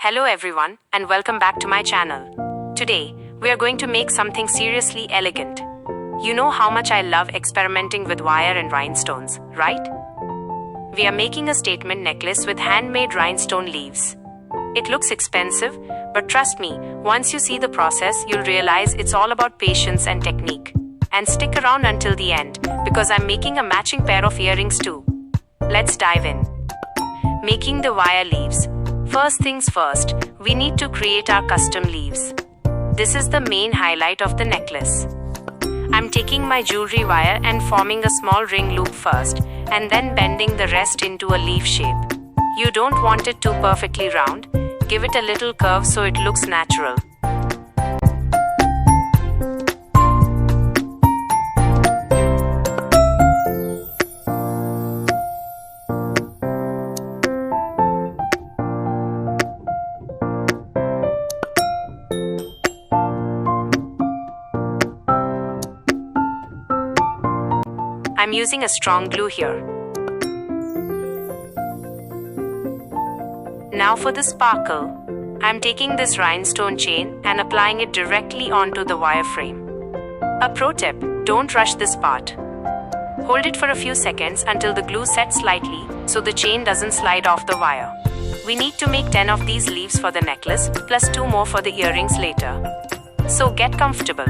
Hello everyone and welcome back to my channel. Today, we are going to make something seriously elegant. You know how much I love experimenting with wire and rhinestones, right? We are making a statement necklace with handmade rhinestone leaves. It looks expensive, but trust me, once you see the process, you'll realize it's all about patience and technique. And stick around until the end, because I'm making a matching pair of earrings too. Let's dive in. Making the wire leaves. First things first, we need to create our custom leaves. This is the main highlight of the necklace. I'm taking my jewelry wire and forming a small ring loop first, and then bending the rest into a leaf shape. You don't want it too perfectly round, give it a little curve so it looks natural. I'm using a strong glue here. Now for the sparkle. I'm taking this rhinestone chain and applying it directly onto the wire frame. A pro tip, don't rush this part. Hold it for a few seconds until the glue sets slightly so the chain doesn't slide off the wire. We need to make 10 of these leaves for the necklace, plus 2 more for the earrings later. So get comfortable.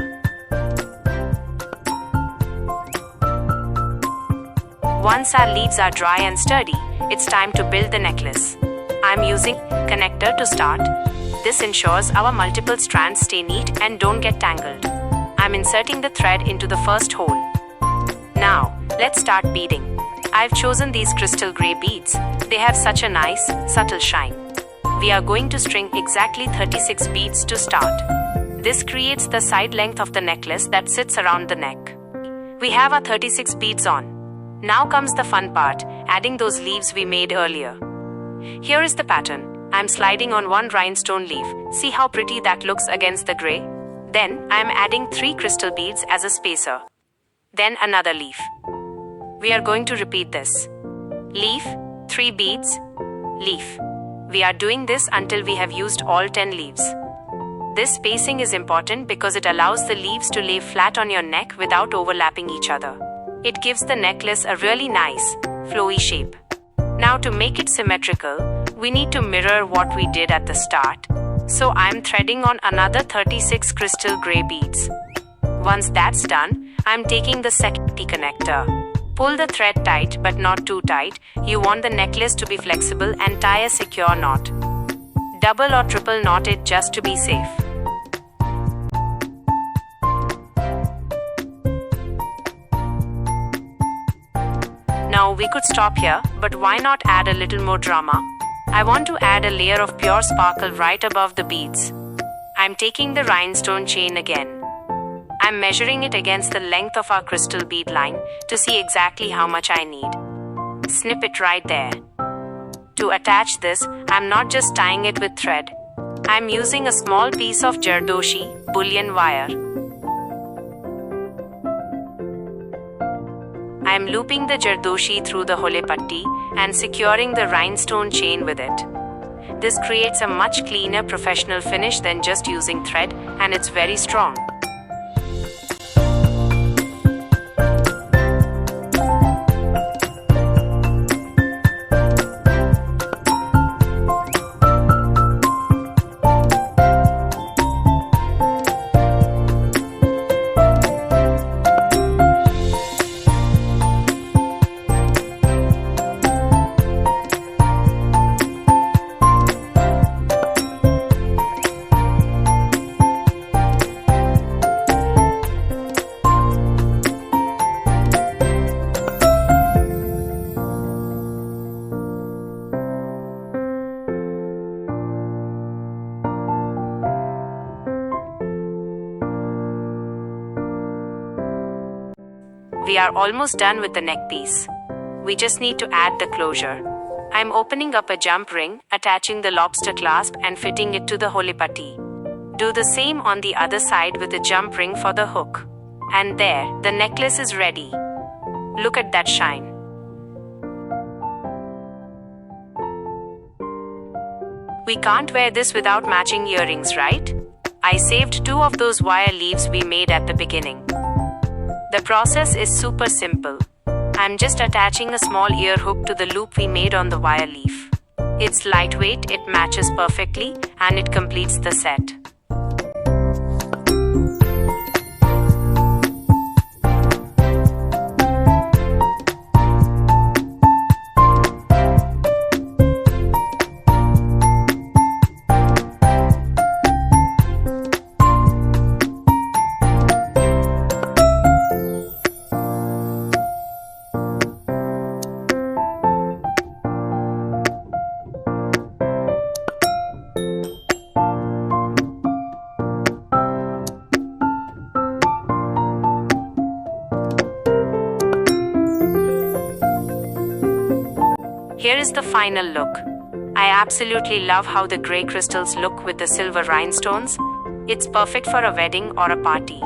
Once our leaves are dry and sturdy, it's time to build the necklace. I'm using connector to start. This ensures our multiple strands stay neat and don't get tangled. I'm inserting the thread into the first hole. Now, let's start beading. I've chosen these crystal gray beads. They have such a nice, subtle shine. We are going to string exactly 36 beads to start. This creates the side length of the necklace that sits around the neck. We have our 36 beads on. Now comes the fun part, adding those leaves we made earlier. Here is the pattern. I'm sliding on one rhinestone leaf. See how pretty that looks against the gray? Then, I'm adding 3 crystal beads as a spacer. Then another leaf. We are going to repeat this. Leaf, 3 beads, leaf. We are doing this until we have used all 10 leaves. This spacing is important because it allows the leaves to lay flat on your neck without overlapping each other. It gives the necklace a really nice, flowy shape. Now to make it symmetrical, we need to mirror what we did at the start. So I'm threading on another 36 crystal gray beads. Once that's done, I'm taking the second connector. Pull the thread tight but not too tight. You want the necklace to be flexible and tie a secure knot. Double or triple knot it just to be safe. Now we could stop here, but why not add a little more drama? I want to add a layer of pure sparkle right above the beads. I'm taking the rhinestone chain again. I'm measuring it against the length of our crystal bead line to see exactly how much I need. Snip it right there. To attach this, I'm not just tying it with thread. I'm using a small piece of jardoshi, bullion wire. I am looping the jardoshi through the hole patti and securing the rhinestone chain with it. This creates a much cleaner professional finish than just using thread, and it's very strong. We are almost done with the neck piece. We just need to add the closure. I'm opening up a jump ring, attaching the lobster clasp and fitting it to the hole patti. Do the same on the other side with a jump ring for the hook. And there, the necklace is ready. Look at that shine. We can't wear this without matching earrings, right? I saved 2 of those wire leaves we made at the beginning. The process is super simple. I'm just attaching a small ear hook to the loop we made on the wire leaf. It's lightweight, it matches perfectly, and it completes the set. Here is the final look. I absolutely love how the grey crystals look with the silver rhinestones. It's perfect for a wedding or a party.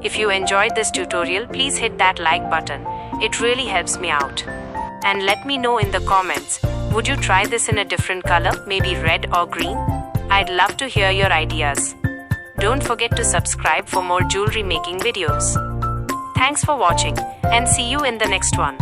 If you enjoyed this tutorial, please hit that like button. It really helps me out. And let me know in the comments, would you try this in a different color, maybe red or green? I'd love to hear your ideas. Don't forget to subscribe for more jewelry making videos. Thanks for watching, and see you in the next one.